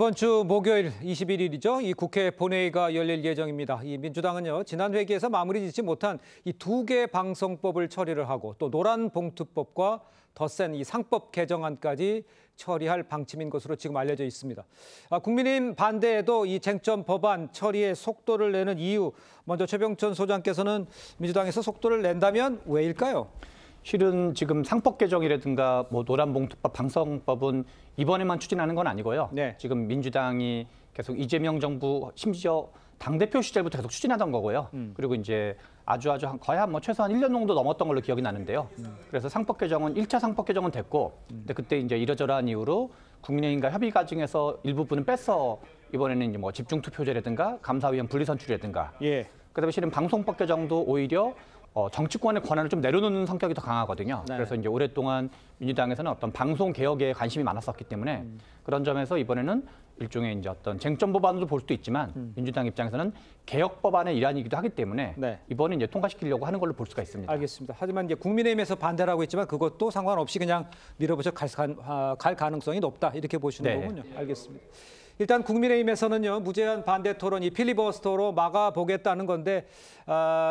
이번 주 목요일 21일이죠. 이 국회 본회의가 열릴 예정입니다. 이 민주당은요, 지난 회기에서 마무리 짓지 못한 이 두 개 방송법을 처리를 하고 또 노란봉투법과 더 센 이 상법 개정안까지 처리할 방침인 것으로 지금 알려져 있습니다. 국민의힘 반대에도 이 쟁점 법안 처리에 속도를 내는 이유, 먼저 최병천 소장께서는 민주당에서 속도를 낸다면 왜일까요? 실은 지금 상법 개정이라든가 뭐 노란봉투법, 방송법은 이번에만 추진하는 건 아니고요. 네. 지금 민주당이 계속 이재명 정부 심지어 당대표 시절부터 계속 추진하던 거고요. 그리고 이제 아주 거의 한 최소한 1년 정도 넘었던 걸로 기억이 나는데요. 그래서 상법 개정은 1차 상법 개정은 됐고, 근데 그때 이제 이러저러한 이유로 국민의힘과 협의 과정에서 일부분은 뺐어. 이번에는 이제 뭐 집중투표제라든가 감사위원 분리선출이라든가. 예. 그다음에 실은 방송법 개정도 오히려 정치권의 권한을 좀 내려놓는 성격이 더 강하거든요. 네. 그래서 이제 오랫동안 민주당에서는 어떤 방송 개혁에 관심이 많았었기 때문에 그런 점에서 이번에는 일종의 이제 어떤 쟁점 법안으로 볼 수도 있지만 민주당 입장에서는 개혁 법안의 일환이기도 하기 때문에 네. 이번에 이제 통과시키려고 하는 걸로 볼 수가 있습니다. 알겠습니다. 하지만 이제 국민의힘에서 반대를 하고 있지만 그것도 상관없이 그냥 밀어붙여 갈 가능성이 높다 이렇게 보시는 네. 거군요. 알겠습니다. 일단 국민의힘에서는요, 무제한 반대 토론, 이 필리버스터로 막아보겠다는 건데,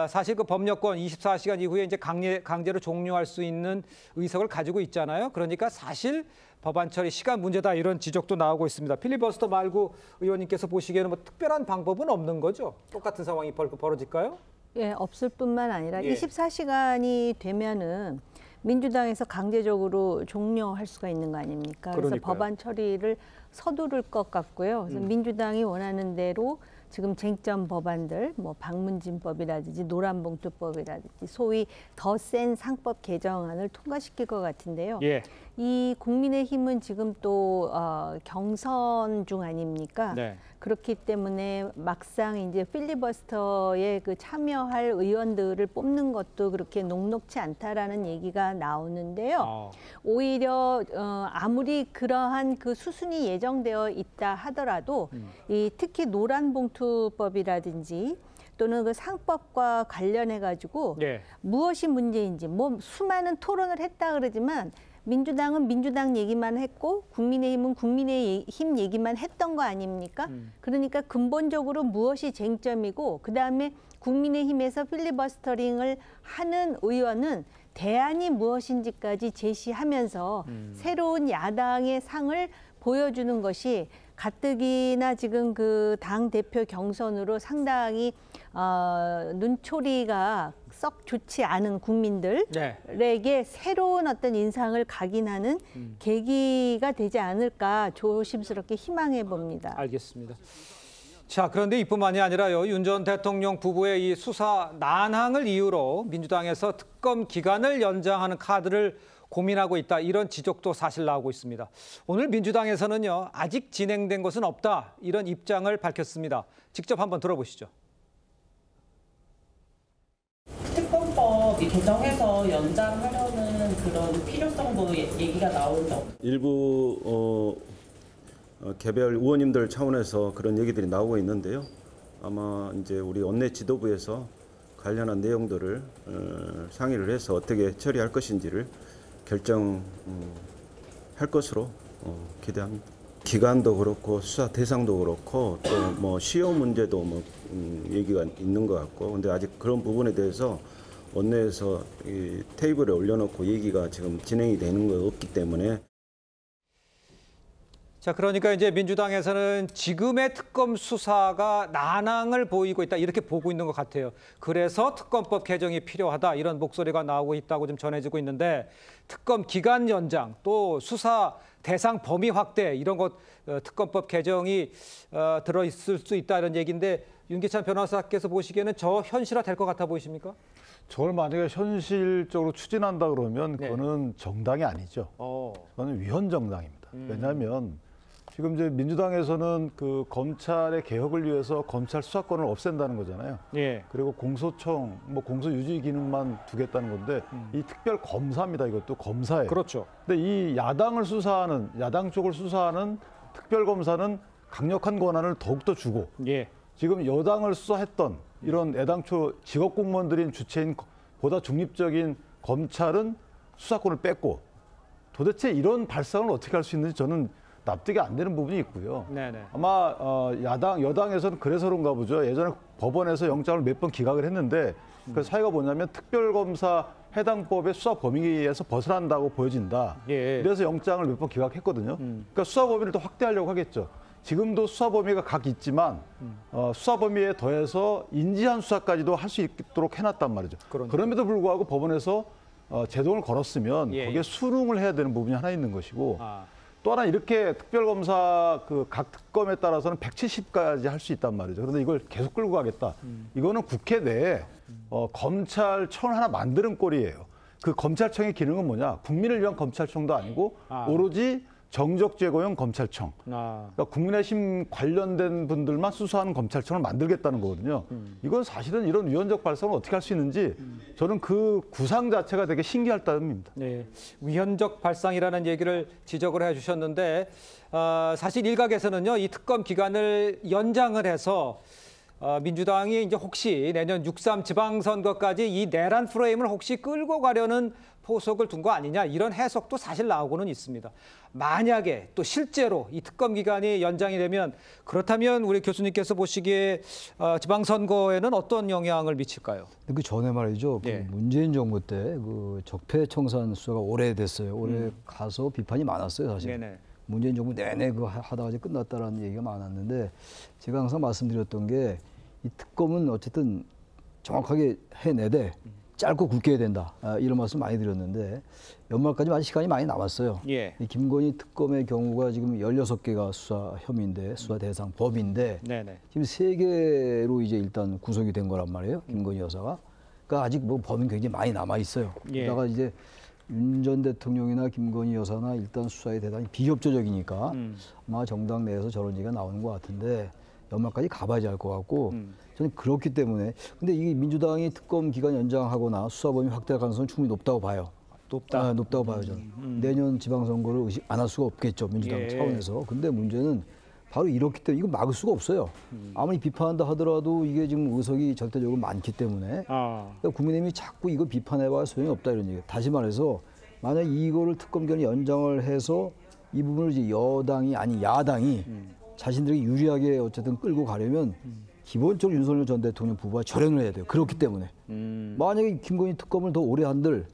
사실 그 법력권 24시간 이후에 이제 강제로 종료할 수 있는 의석을 가지고 있잖아요. 그러니까 사실 법안 처리 시간 문제다 이런 지적도 나오고 있습니다. 필리버스터 말고 의원님께서 보시기에는 뭐 특별한 방법은 없는 거죠? 똑같은 상황이 벌어질까요? 예, 없을 뿐만 아니라 예. 24시간이 되면은 민주당에서 강제적으로 종료할 수가 있는 거 아닙니까? 그래서 그러니까요. 법안 처리를 서두를 것 같고요. 그래서 민주당이 원하는 대로 지금 쟁점 법안들, 뭐 방문진법이라든지 노란봉투법이라든지 소위 더 센 상법 개정안을 통과시킬 것 같은데요. 예. 이 국민의힘은 지금 또 경선 중 아닙니까? 네. 그렇기 때문에 막상 이제 필리버스터에 그 참여할 의원들을 뽑는 것도 그렇게 녹록치 않다라는 얘기가 나오는데요. 오히려 아무리 그러한 그 수순이 예정되어 있다 하더라도 이 특히 노란봉투법이라든지 또는 그 상법과 관련해 가지고 예. 무엇이 문제인지 뭐 수많은 토론을 했다 그러지만 민주당은 민주당 얘기만 했고 국민의힘은 국민의힘 얘기만 했던 거 아닙니까? 그러니까 근본적으로 무엇이 쟁점이고 그다음에 국민의힘에서 필리버스터링을 하는 의원은 대안이 무엇인지까지 제시하면서 새로운 야당의 상을 보여주는 것이 가뜩이나 지금 그 당 대표 경선으로 상당히 눈초리가 썩 좋지 않은 국민들에게 네. 새로운 어떤 인상을 각인하는 계기가 되지 않을까 조심스럽게 희망해 봅니다. 알겠습니다. 자, 그런데 이뿐만이 아니라요, 윤 전 대통령 부부의 이 수사 난항을 이유로 민주당에서 특검 기간을 연장하는 카드를 고민하고 있다, 이런 지적도 사실 나오고 있습니다. 오늘 민주당에서는요, 아직 진행된 것은 없다, 이런 입장을 밝혔습니다. 직접 한번 들어보시죠. 특검법이 개정해서 연장하려는 그런 필요성도 얘기가 나오죠. 일부 개별 의원님들 차원에서 그런 얘기들이 나오고 있는데요. 아마 이제 우리 원내 지도부에서 관련한 내용들을 상의를 해서 어떻게 처리할 것인지를 결정할 것으로 기대합니다. 기간도 그렇고 수사 대상도 그렇고 또 뭐 시효 문제도 뭐 얘기가 있는 것 같고, 근데 아직 그런 부분에 대해서 원내에서 이 테이블에 올려놓고 얘기가 지금 진행이 되는 거 없기 때문에. 자, 그러니까 이제 민주당에서는 지금의 특검 수사가 난항을 보이고 있다, 이렇게 보고 있는 것 같아요. 그래서 특검법 개정이 필요하다, 이런 목소리가 나오고 있다고 좀 전해지고 있는데, 특검 기간 연장, 또 수사 대상 범위 확대, 이런 것 특검법 개정이 들어있을 수 있다, 이런 얘기인데, 윤기찬 변호사께서 보시기에는 저 현실화 될 것 같아 보이십니까? 저걸 만약에 현실적으로 추진한다 그러면 그거는 정당이 아니죠. 그거는 위헌정당입니다. 왜냐하면 지금 이제 민주당에서는 그 검찰의 개혁을 위해서 검찰 수사권을 없앤다는 거잖아요. 예. 그리고 공소청, 뭐 공소 유지 기능만 두겠다는 건데 이 특별 검사입니다. 이것도 검사예요. 그렇죠. 근데 이 야당 쪽을 수사하는 특별 검사는 강력한 권한을 더욱더 주고, 예. 지금 여당을 수사했던 이런 애당초 직업 공무원들인 주체인 보다 중립적인 검찰은 수사권을 뺐고, 도대체 이런 발상을 어떻게 할 수 있는지 저는 납득이 안 되는 부분이 있고요. 네네. 아마 여당에서는 그래서 그런가 보죠. 예전에 법원에서 영장을 몇 번 기각을 했는데 그 사유가 뭐냐면 특별검사 해당 법의 수사 범위에서 벗어난다고 보여진다. 예. 그래서 영장을 몇 번 기각했거든요. 그러니까 수사 범위를 더 확대하려고 하겠죠. 지금도 수사 범위가 각 있지만 수사 범위에 더해서 인지한 수사까지도 할 수 있도록 해놨단 말이죠. 그러니까. 그럼에도 불구하고 법원에서 제동을 걸었으면 예, 거기에 수긍을 해야 되는 부분이 하나 있는 것이고 아. 또 하나 이렇게 특별검사 그 각 특검에 따라서는 170까지 할 수 있단 말이죠. 그런데 이걸 계속 끌고 가겠다. 이거는 국회 내에 검찰청을 하나 만드는 꼴이에요. 그 검찰청의 기능은 뭐냐? 국민을 위한 검찰청도 아니고 오로지 정적 제거용 검찰청. 그러니까 국민의힘 관련된 분들만 수사하는 검찰청을 만들겠다는 거거든요. 이건 사실은 이런 위헌적 발상을 어떻게 할 수 있는지 저는 그 구상 자체가 되게 신기할 따름입니다. 네, 위헌적 발상이라는 얘기를 지적을 해주셨는데 사실 일각에서는요, 이 특검 기간을 연장을 해서 민주당이 이제 혹시 내년 6.3 지방선거까지 이 내란 프레임을 혹시 끌고 가려는 포석을 둔 거 아니냐, 이런 해석도 사실 나오고는 있습니다. 만약에 또 실제로 이 특검 기간이 연장이 되면, 그렇다면 우리 교수님께서 보시기에 지방선거에는 어떤 영향을 미칠까요? 그 전에 말이죠. 예. 그 문재인 정부 때 그 적폐청산 수사가 오래됐어요. 오래 가서 비판이 많았어요, 사실. 네네. 문재인 정부 내내 그 하다가 이제 끝났다라는 얘기가 많았는데, 제가 항상 말씀드렸던 게 이 특검은 어쨌든 정확하게 해내되 짧고 굵게 해야 된다, 이런 말씀 많이 드렸는데 연말까지 아직 시간이 많이 남았어요. 예. 이 김건희 특검의 경우가 지금 16개가 수사 혐의인데, 수사 대상 법인데 네네. 지금 3개로 이제 일단 구속이 된 거란 말이에요, 김건희 여사가. 그러니까 아직 뭐 범인 굉장히 많이 남아 있어요. 예. 그러다가 이제 윤 전 대통령이나 김건희 여사나 일단 수사에 대단히 비협조적이니까 아마 정당 내에서 저런 얘기가 나오는 것 같은데 연말까지 가봐야지 알 것 같고, 저는 그렇기 때문에. 근데 이 민주당이 특검 기간 연장하거나 수사 범위 확대할 가능성은 충분히 높다고 봐요. 높다. 높다고 봐요, 저는. 내년 지방선거를 의식 안 할 수가 없겠죠, 민주당 예. 차원에서. 근데 문제는 바로 이렇기 때문에 이거 막을 수가 없어요. 아무리 비판한다 하더라도 이게 지금 의석이 절대적으로 많기 때문에 그러니까 국민의힘이 자꾸 이거 비판해봐야 소용이 없다, 이런 얘기예요. 다시 말해서 만약 이거를 특검 기간 연장을 해서 이 부분을 이제 여당이 아니 야당이 자신들에게 유리하게 어쨌든 끌고 가려면 기본적으로 윤석열 전 대통령 부부와 절연을 해야 돼요. 그렇기 때문에 만약에 김건희 특검을 더 오래 한들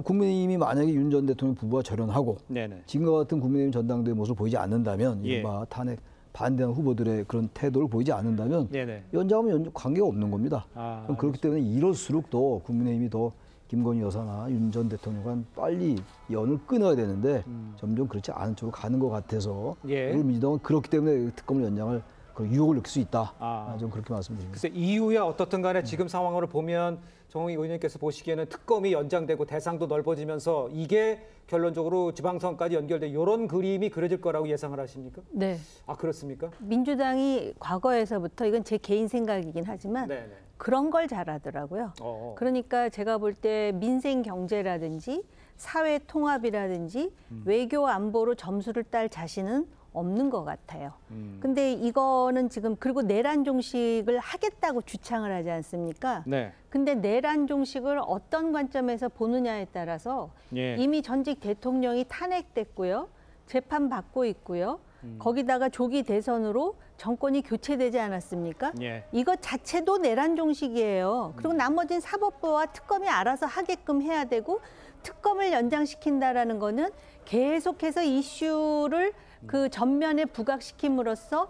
국민의힘이 만약에 윤 전 대통령 부부와 절연하고 네네. 지금과 같은 국민의힘 전당대회 모습을 보이지 않는다면, 예. 이른바 탄핵 반대하는 후보들의 그런 태도를 보이지 않는다면 네네. 연장하면 관계가 없는 겁니다. 아, 그렇기 때문에 이럴수록 더 국민의힘이 더 김건희 여사나 윤 전 대통령과 빨리 연을 끊어야 되는데 점점 그렇지 않은 쪽으로 가는 것 같아서 예. 우리 민주당은 그렇기 때문에 특검을 연장을 그 유혹을 느낄 수 있다. 아. 좀 그렇게 말씀드립니다. 글쎄 이후야 어떻든 간에 지금 상황으로 보면 정홍희 의원님께서 보시기에는 특검이 연장되고 대상도 넓어지면서 이게 결론적으로 지방선거까지 연결돼 이런 그림이 그려질 거라고 예상을 하십니까? 네. 아 그렇습니까? 민주당이 과거에서부터, 이건 제 개인 생각이긴 하지만 네네. 그런 걸 잘하더라고요. 그러니까 제가 볼 때 민생 경제라든지 사회 통합이라든지 외교 안보로 점수를 딸 자신은 없는 것 같아요. 근데 이거는 지금, 그리고 내란 종식을 하겠다고 주창을 하지 않습니까? 네. 근데 내란 종식을 어떤 관점에서 보느냐에 따라서 예. 이미 전직 대통령이 탄핵됐고요. 재판받고 있고요. 거기다가 조기 대선으로 정권이 교체되지 않았습니까? 예. 이것 자체도 내란 종식이에요. 그리고 나머진 사법부와 특검이 알아서 하게끔 해야 되고, 특검을 연장시킨다라는 거는 계속해서 이슈를 그 전면에 부각시킴으로써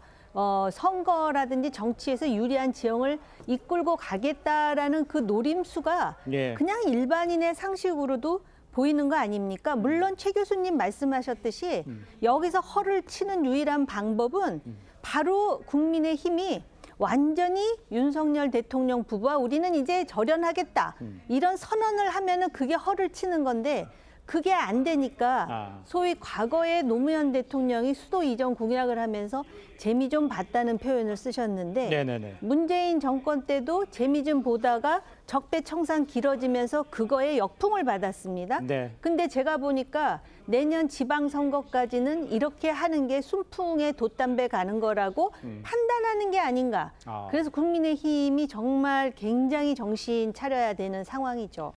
선거라든지 정치에서 유리한 지형을 이끌고 가겠다라는 그 노림수가 예. 그냥 일반인의 상식으로도 보이는 거 아닙니까? 물론 최 교수님 말씀하셨듯이 여기서 허를 치는 유일한 방법은 바로 국민의힘이 완전히 윤석열 대통령 부부와 우리는 이제 절연하겠다, 이런 선언을 하면은 그게 허를 치는 건데, 그게 안 되니까 소위 과거에 노무현 대통령이 수도 이전 공약을 하면서 재미 좀 봤다는 표현을 쓰셨는데, 네네네. 문재인 정권 때도 재미 좀 보다가 적폐청산 길어지면서 그거에 역풍을 받았습니다. 네. 근데 제가 보니까 내년 지방선거까지는 이렇게 하는 게 순풍에 돛담배 가는 거라고 판단하는 게 아닌가. 그래서 국민의힘이 정말 굉장히 정신 차려야 되는 상황이죠.